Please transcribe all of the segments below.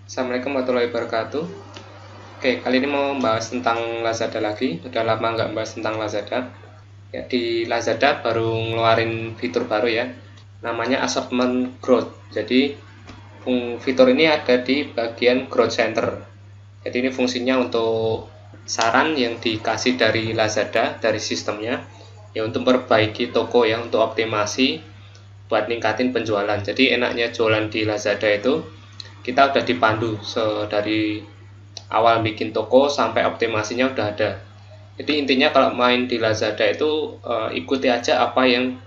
Assalamualaikum warahmatullahi wabarakatuh. Oke, kali ini mau membahas tentang Lazada lagi. Udah lama nggak membahas tentang Lazada. Ya, di Lazada baru ngeluarin fitur baru ya, namanya Assortment Growth. Jadi fitur ini ada di bagian Growth Center. Jadi ini fungsinya untuk saran yang dikasih dari Lazada, dari sistemnya, ya untuk memperbaiki toko ya, untuk optimasi buat ningkatin penjualan. Jadi enaknya jualan di Lazada itu kita udah dipandu dari awal bikin toko sampai optimasinya udah ada. Jadi intinya kalau main di Lazada itu ikuti aja apa yang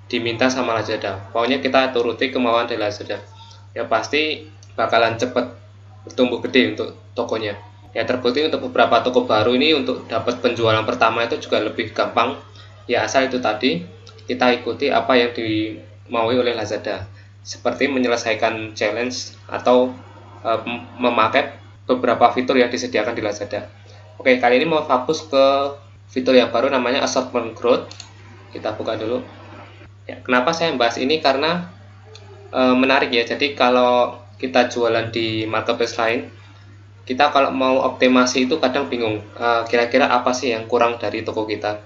diminta sama Lazada. Pokoknya kita turuti kemauan dari Lazada. Ya pasti bakalan cepet bertumbuh gede untuk tokonya. Ya terbukti untuk beberapa toko baru ini untuk dapat penjualan pertama itu juga lebih gampang. Ya asal itu tadi kita ikuti apa yang dimaui oleh Lazada. Seperti menyelesaikan challenge atau memakai beberapa fitur yang disediakan di Lazada. Oke, kali ini mau fokus ke fitur yang baru namanya Assortment Growth. Kita buka dulu. Ya, kenapa saya membahas ini? Karena menarik ya. Jadi kalau kita jualan di marketplace lain, kita kalau mau optimasi itu kadang bingung. Kira-kira apa sih yang kurang dari toko kita?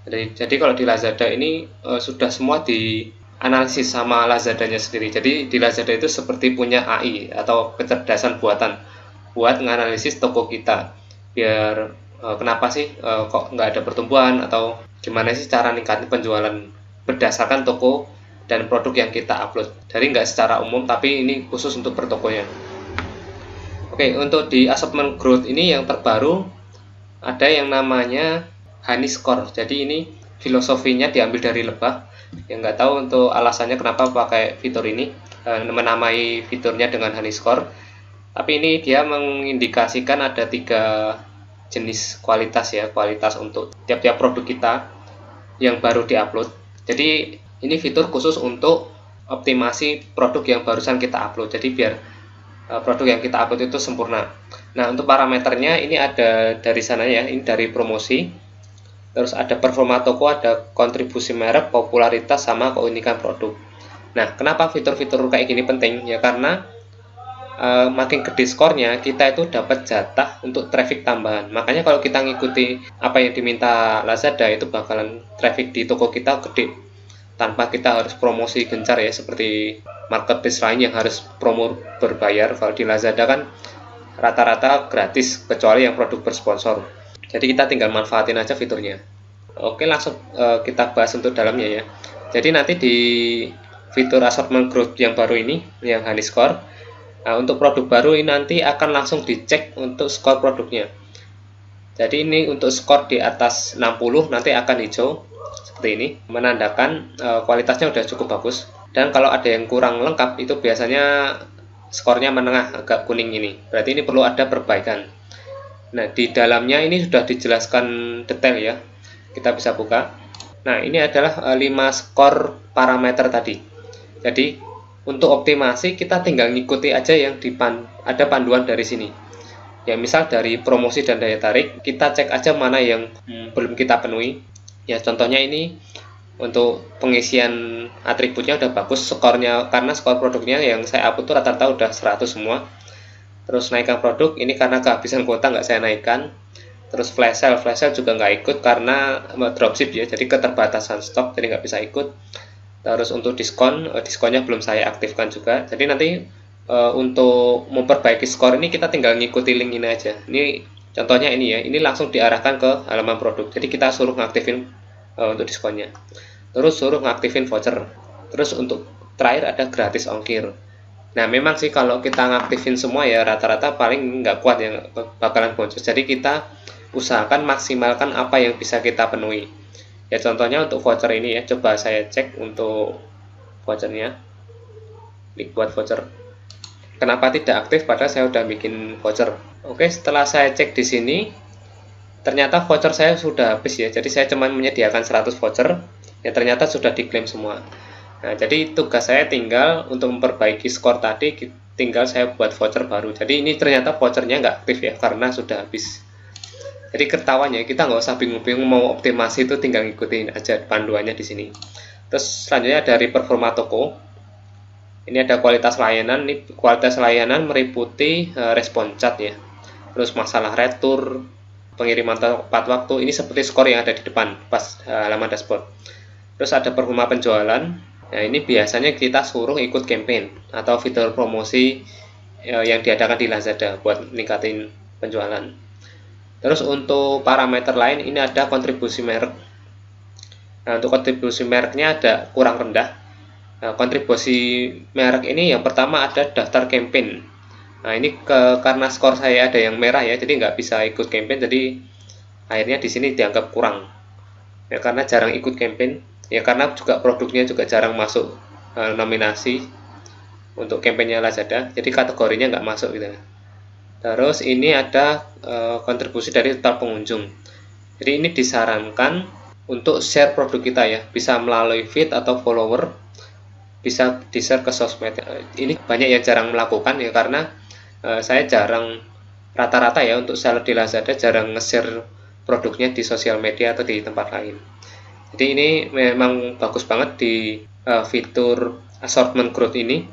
Jadi kalau di Lazada ini sudah semua di analisis sama Lazadanya sendiri. Jadi di Lazada itu seperti punya AI atau kecerdasan buatan buat menganalisis toko kita. Biar kenapa sih kok nggak ada pertumbuhan atau gimana sih cara ningkatin penjualan berdasarkan toko dan produk yang kita upload. Jadi nggak secara umum tapi ini khusus untuk per tokonya. Oke, untuk di assortment growth ini yang terbaru ada yang namanya Honey Score. Jadi ini filosofinya diambil dari lebah. Yang nggak tahu untuk alasannya kenapa pakai fitur ini, menamai fiturnya dengan Honey Score. Tapi ini dia mengindikasikan ada 3 jenis kualitas ya, kualitas untuk tiap-tiap produk kita yang baru diupload. Jadi ini fitur khusus untuk optimasi produk yang barusan kita upload. Jadi biar produk yang kita upload itu sempurna. Nah untuk parameternya ini ada dari sana ya, ini dari promosi. Terus ada performa toko, ada kontribusi merek, popularitas, sama keunikan produk. Nah, kenapa fitur-fitur kayak gini penting? Ya karena makin gede skornya, kita itu dapat jatah untuk traffic tambahan. Makanya kalau kita ngikuti apa yang diminta Lazada, itu bakalan traffic di toko kita gede. Tanpa kita harus promosi gencar ya, seperti marketplace lain yang harus promo berbayar. Kalau di Lazada kan rata-rata gratis, kecuali yang produk bersponsor. Jadi kita tinggal manfaatin aja fiturnya. Oke, langsung kita bahas untuk dalamnya ya. Jadi nanti di fitur assortment growth yang baru ini, yang Honey Score, untuk produk baru ini nanti akan langsung dicek untuk skor produknya. Jadi ini untuk skor di atas 60 nanti akan hijau seperti ini, menandakan kualitasnya udah cukup bagus. Dan kalau ada yang kurang lengkap itu biasanya skornya menengah, agak kuning ini. Berarti ini perlu ada perbaikan. Nah, di dalamnya ini sudah dijelaskan detail ya. Kita bisa buka. Nah, ini adalah 5 skor parameter tadi. Jadi, untuk optimasi kita tinggal ngikuti aja yang ada panduan dari sini. Ya, misal dari promosi dan daya tarik, kita cek aja mana yang belum kita penuhi. Ya, contohnya ini untuk pengisian atributnya udah bagus skornya, karena skor produknya yang saya upload itu rata-rata udah 100 semua. Terus naikkan produk, ini karena kehabisan kuota nggak saya naikkan. Terus flash sale juga nggak ikut karena dropship ya, jadi keterbatasan stok, jadi nggak bisa ikut. Terus untuk diskonnya belum saya aktifkan juga. Jadi nanti untuk memperbaiki skor ini kita tinggal ngikuti link ini aja. Ini contohnya ini ya, ini langsung diarahkan ke halaman produk. Jadi kita suruh ngaktifin untuk diskonnya. Terus suruh ngaktifin voucher. Terus untuk terakhir ada gratis ongkir. Nah memang sih kalau kita ngaktifin semua ya rata-rata paling nggak kuat ya, bakalan boncos. Jadi kita usahakan maksimalkan apa yang bisa kita penuhi. Ya contohnya untuk voucher ini ya, coba saya cek untuk vouchernya. Klik buat voucher. Kenapa tidak aktif padahal saya udah bikin voucher. Oke, setelah saya cek di sini ternyata voucher saya sudah habis ya. Jadi saya cuma menyediakan 100 voucher, ya ternyata sudah diklaim semua. Nah, jadi tugas saya tinggal untuk memperbaiki skor tadi, tinggal saya buat voucher baru. Jadi ini ternyata vouchernya nggak aktif ya, karena sudah habis. Jadi ketawanya kita nggak usah bingung-bingung mau optimasi, itu tinggal ngikutin aja panduannya di sini. Terus selanjutnya dari performa toko. Ini ada kualitas layanan. Ini kualitas layanan meliputi respon chat ya. Terus masalah retur, pengiriman tepat waktu. Ini seperti skor yang ada di depan pas halaman dashboard. Terus ada performa penjualan. Nah, ini biasanya kita suruh ikut campaign atau fitur promosi yang diadakan di Lazada buat meningkatin penjualan. Terus untuk parameter lain ini ada kontribusi merek. Nah, untuk kontribusi mereknya ada kurang rendah. Nah, kontribusi merek ini yang pertama ada daftar campaign. Nah, ini karena skor saya ada yang merah ya, jadi nggak bisa ikut campaign, jadi akhirnya di sini dianggap kurang. Ya karena jarang ikut campaign, ya karena juga produknya juga jarang masuk nominasi untuk campaignnya Lazada, jadi kategorinya nggak masuk gitu. Terus ini ada kontribusi dari total pengunjung. Jadi ini disarankan untuk share produk kita ya, bisa melalui feed atau follower, bisa di-share ke sosmed. Ini banyak yang jarang melakukan ya, karena saya jarang, rata-rata ya untuk seller di Lazada jarang nge-share produknya di sosial media atau di tempat lain. Jadi ini memang bagus banget di fitur assortment growth ini.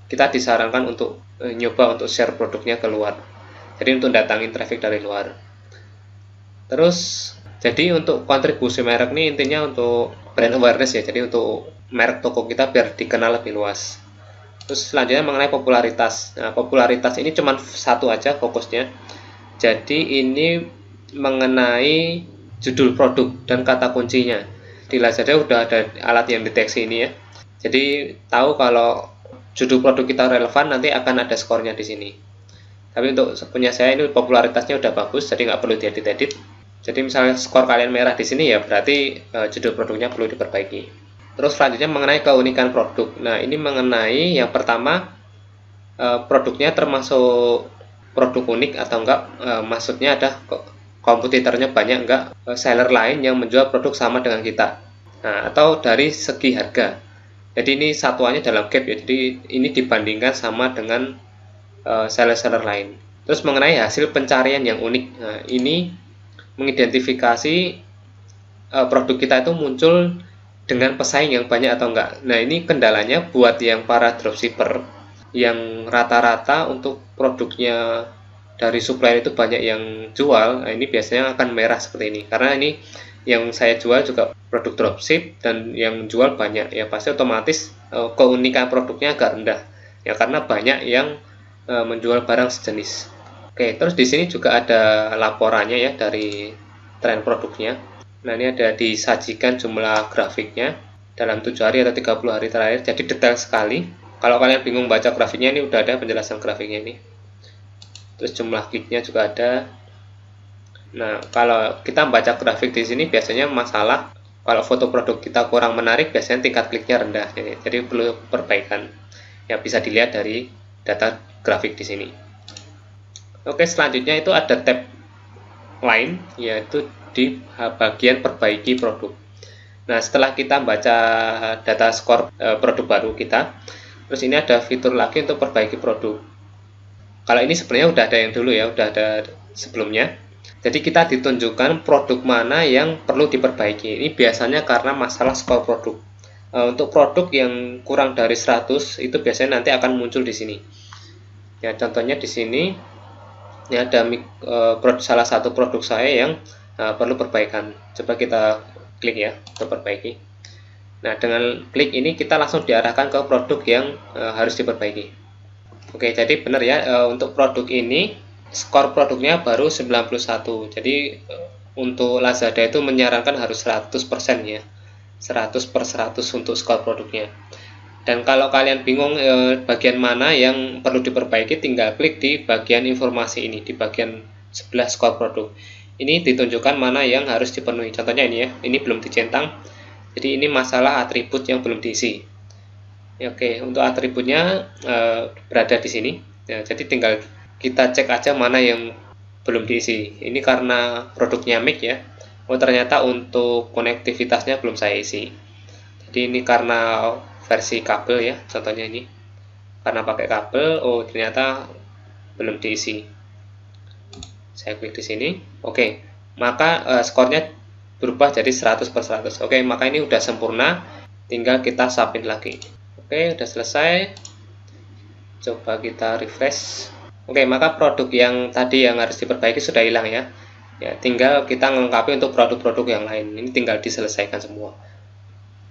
Kita disarankan untuk nyoba untuk share produknya keluar. Jadi untuk datangin traffic dari luar. Terus jadi untuk kontribusi merek ini intinya untuk brand awareness ya. Jadi untuk merek toko kita biar dikenal lebih luas. Terus selanjutnya mengenai popularitas. Nah, popularitas ini cuma satu aja fokusnya. Jadi ini mengenai judul produk dan kata kuncinya. Di Lazada udah ada alat yang deteksi ini ya. Jadi tahu kalau judul produk kita relevan, nanti akan ada skornya di sini. Tapi untuk punya saya ini popularitasnya udah bagus, jadi nggak perlu diedit-edit. Jadi misalnya skor kalian merah di sini ya berarti judul produknya perlu diperbaiki. Terus selanjutnya mengenai keunikan produk. Nah, ini mengenai yang pertama produknya termasuk produk unik atau enggak, maksudnya ada kompetitornya banyak enggak, seller lain yang menjual produk sama dengan kita. Nah, atau dari segi harga. Jadi ini satuannya dalam gap ya. Jadi ini dibandingkan sama dengan seller-seller lain. Terus mengenai hasil pencarian yang unik. Nah, ini mengidentifikasi produk kita itu muncul dengan pesaing yang banyak atau enggak. Nah, ini kendalanya buat yang para dropshipper yang rata-rata untuk produknya dari supplier itu banyak yang jual. Nah, ini biasanya akan merah seperti ini. Karena ini yang saya jual juga produk dropship dan yang jual banyak. Ya pasti otomatis keunikan produknya agak rendah. Ya karena banyak yang menjual barang sejenis. Oke, terus di sini juga ada laporannya ya dari tren produknya. Nah, ini ada disajikan jumlah grafiknya dalam 7 hari atau 30 hari terakhir, jadi detail sekali. Kalau kalian bingung baca grafiknya, ini udah ada penjelasan grafiknya ini. Terus jumlah kliknya juga ada. Nah, kalau kita baca grafik di sini biasanya masalah kalau foto produk kita kurang menarik, biasanya tingkat kliknya rendah. Jadi perlu perbaikan. Ya bisa dilihat dari data grafik di sini. Oke, selanjutnya itu ada tab lain, yaitu di bagian perbaiki produk. Nah, setelah kita baca data skor produk baru kita, terus ini ada fitur lagi untuk perbaiki produk. Kalau ini sebenarnya udah ada yang dulu ya, udah ada sebelumnya. Jadi kita ditunjukkan produk mana yang perlu diperbaiki. Ini biasanya karena masalah skor produk. Untuk produk yang kurang dari 100 itu biasanya nanti akan muncul di sini. Ya, contohnya di sini ini ada salah satu produk saya yang perlu perbaikan. Coba kita klik ya untuk perbaiki. Nah, dengan klik ini kita langsung diarahkan ke produk yang harus diperbaiki. Oke, jadi benar ya, untuk produk ini skor produknya baru 91. Jadi untuk Lazada itu menyarankan harus 100% ya. 100/100 untuk skor produknya. Dan kalau kalian bingung bagian mana yang perlu diperbaiki, tinggal klik di bagian informasi ini, di bagian sebelah skor produk. Ini ditunjukkan mana yang harus dipenuhi. Contohnya ini ya, ini belum dicentang. Jadi ini masalah atribut yang belum diisi. Ya, oke, untuk atributnya berada di sini. Ya, jadi tinggal kita cek aja mana yang belum diisi. Ini karena produknya mic ya. Oh, ternyata untuk konektivitasnya belum saya isi. Jadi ini karena versi kabel ya, contohnya ini. Karena pakai kabel, oh ternyata belum diisi. Saya klik di sini. Oke, maka skornya berubah jadi 100/100. Oke, maka ini udah sempurna. Tinggal kita submit lagi. Oke, udah selesai. Coba kita refresh. Oke, maka produk yang tadi yang harus diperbaiki sudah hilang ya. Ya, tinggal kita melengkapi untuk produk-produk yang lain. Ini tinggal diselesaikan semua.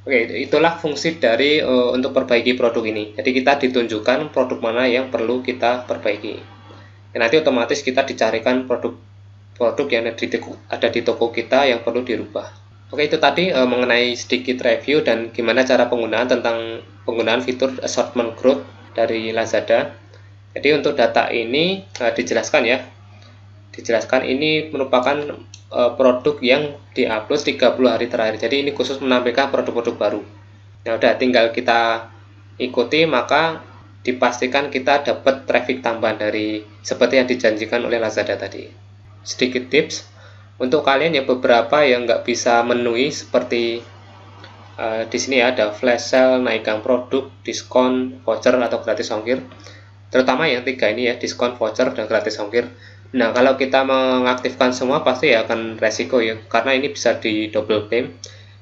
Oke, itulah fungsi dari untuk perbaiki produk ini. Jadi kita ditunjukkan produk mana yang perlu kita perbaiki. Dan nanti otomatis kita dicarikan produk yang ada di toko kita yang perlu dirubah. Oke, itu tadi mengenai sedikit review dan gimana cara penggunaan tentang penggunaan fitur assortment growth dari Lazada. Jadi untuk data ini dijelaskan ya. Dijelaskan ini merupakan produk yang diupload 30 hari terakhir. Jadi ini khusus menampilkan produk-produk baru. Nah, udah tinggal kita ikuti, maka dipastikan kita dapat traffic tambahan dari seperti yang dijanjikan oleh Lazada tadi. Sedikit tips untuk kalian yang beberapa yang nggak bisa memenuhi seperti di sini ada flash sale, naikkan produk, diskon, voucher atau gratis ongkir. Terutama yang tiga ini ya, diskon, voucher, dan gratis ongkir. Nah, kalau kita mengaktifkan semua pasti ya akan resiko ya, karena ini bisa di double claim.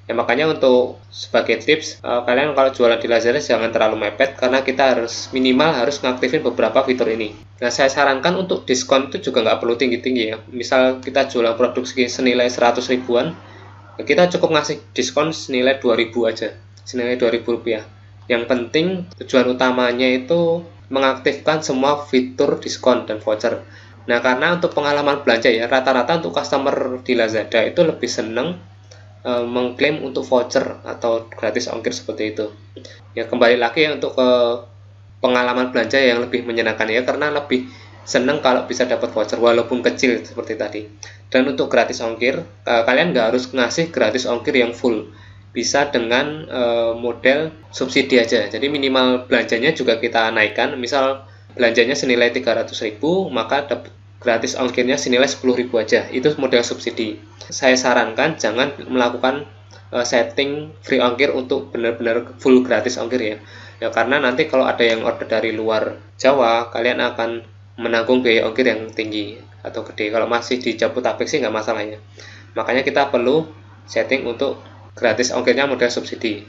Ya, makanya untuk sebagai tips, kalian kalau jualan di Lazada jangan terlalu mepet, karena kita harus minimal harus ngaktifin beberapa fitur ini. Nah, saya sarankan untuk diskon itu juga nggak perlu tinggi-tinggi ya. Misal kita jualan produk senilai 100 ribuan, ya kita cukup ngasih diskon senilai 2000 aja, senilai 2000 rupiah. Yang penting tujuan utamanya itu mengaktifkan semua fitur diskon dan voucher. Nah, karena untuk pengalaman belanja ya, rata-rata untuk customer di Lazada itu lebih seneng mengklaim untuk voucher atau gratis ongkir seperti itu. Ya, kembali lagi ya untuk pengalaman belanja yang lebih menyenangkan ya, karena lebih seneng kalau bisa dapat voucher walaupun kecil seperti tadi. Dan untuk gratis ongkir, kalian nggak harus ngasih gratis ongkir yang full. Bisa dengan model subsidi aja. Jadi minimal belanjanya juga kita naikkan. Misal belanjanya senilai 300.000, maka dapat gratis ongkirnya senilai 10.000 aja. Itu model subsidi. Saya sarankan jangan melakukan setting free ongkir untuk benar-benar full gratis ongkir ya. Ya, karena nanti kalau ada yang order dari luar Jawa, kalian akan menanggung biaya ongkir yang tinggi atau gede. Kalau masih di Jabodetabek sih nggak masalahnya. Makanya kita perlu setting untuk gratis ongkirnya model subsidi.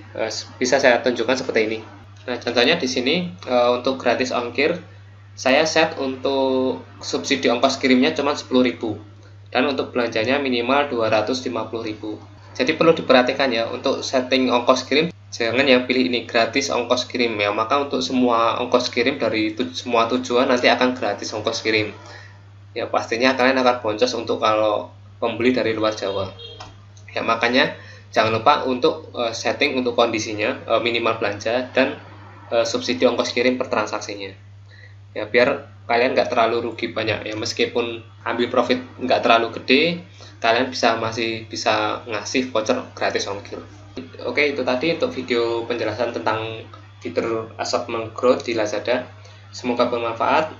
Bisa saya tunjukkan seperti ini. Nah, contohnya di sini untuk gratis ongkir saya set untuk subsidi ongkos kirimnya cuma 10.000 dan untuk belanjanya minimal 250.000. Jadi perlu diperhatikan ya, untuk setting ongkos kirim jangan yang pilih ini gratis ongkos kirim ya. Maka untuk semua ongkos kirim dari semua tujuan nanti akan gratis ongkos kirim. Ya, pastinya kalian akan boncos untuk kalau pembeli dari luar Jawa. Ya, makanya jangan lupa untuk setting untuk kondisinya minimal belanja dan subsidi ongkos kirim per transaksinya. Ya, biar kalian nggak terlalu rugi banyak ya, meskipun ambil profit nggak terlalu gede, kalian masih bisa ngasih voucher gratis ongkir. Oke, itu tadi untuk video penjelasan tentang fitur assortment growth di Lazada. Semoga bermanfaat.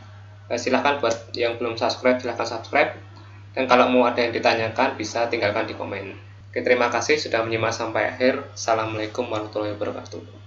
Silahkan buat yang belum subscribe, silahkan subscribe. Dan kalau mau ada yang ditanyakan, bisa tinggalkan di komen. Oke, terima kasih sudah menyimak sampai akhir. Assalamualaikum warahmatullahi wabarakatuh.